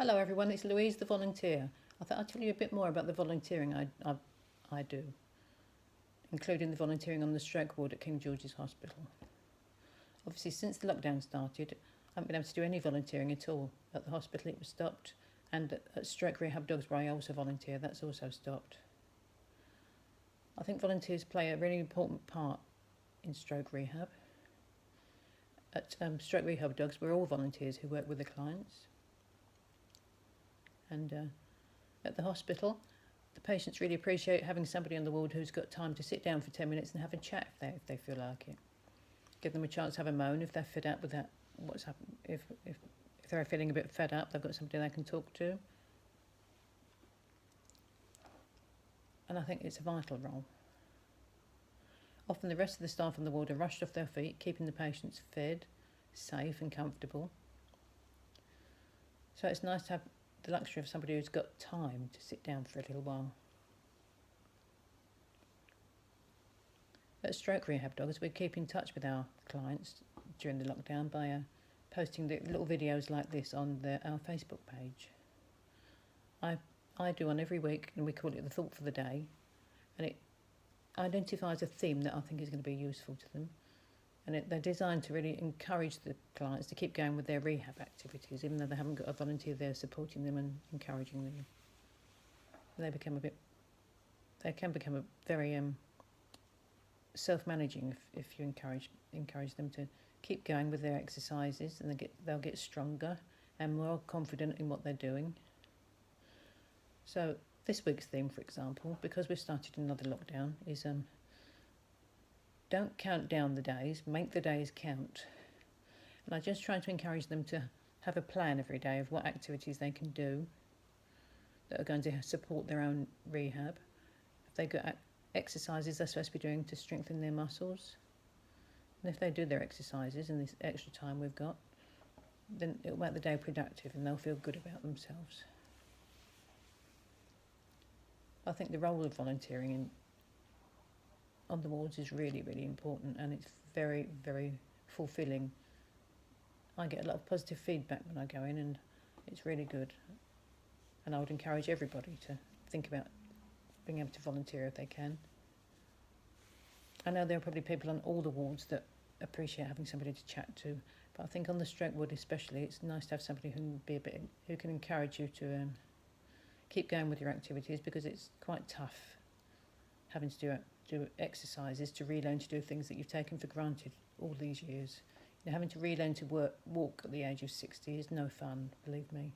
Hello everyone, it's Louise the volunteer. I thought I'd tell you a bit more about the volunteering I do, including the volunteering on the stroke ward at King George's Hospital. Obviously since the lockdown started, I haven't been able to do any volunteering at all. At the hospital it was stopped, and at Stroke Rehab Dogs where I also volunteer, that's also stopped. I think volunteers play a really important part in stroke rehab. At Stroke Rehab Dogs we're all volunteers who work with the clients. And at the hospital, the patients really appreciate having somebody on the ward who's got time to sit down for 10 minutes and have a chat if they feel like it. Give them a chance to have a moan if they're fed up with that. What's happened? If they're feeling a bit fed up, they've got somebody they can talk to. And I think it's a vital role. Often the rest of the staff on the ward are rushed off their feet, keeping the patients fed, safe and comfortable. So it's nice to have the luxury of somebody who's got time to sit down for a little while. At Stroke Rehab Dogs, we keep in touch with our clients during the lockdown by posting the little videos like this on our Facebook page. I do one every week, and we call it the Thought for the Day, and it identifies a theme that I think is going to be useful to them. And they're designed to really encourage the clients to keep going with their rehab activities, even though they haven't got a volunteer there supporting them and encouraging them. They can become a very self-managing if you encourage them to keep going with their exercises, and they'll get stronger and more confident in what they're doing. So this week's theme, for example, because we've started another lockdown, is don't count down the days, make the days count. And I just try to encourage them to have a plan every day of what activities they can do that are going to support their own rehab. If they've got exercises they're supposed to be doing to strengthen their muscles, and if they do their exercises in this extra time we've got, then it'll make the day productive and they'll feel good about themselves. I think the role of volunteering on the wards is really, really important, and it's very, very fulfilling. I get a lot of positive feedback when I go in, and it's really good. And I would encourage everybody to think about being able to volunteer if they can. I know there are probably people on all the wards that appreciate having somebody to chat to, but I think on the stroke ward especially, it's nice to have somebody who can encourage you to keep going with your activities, because it's quite tough having to do exercises, to relearn to do things that you've taken for granted all these years. Having to relearn to walk at the age of 60 is no fun, believe me.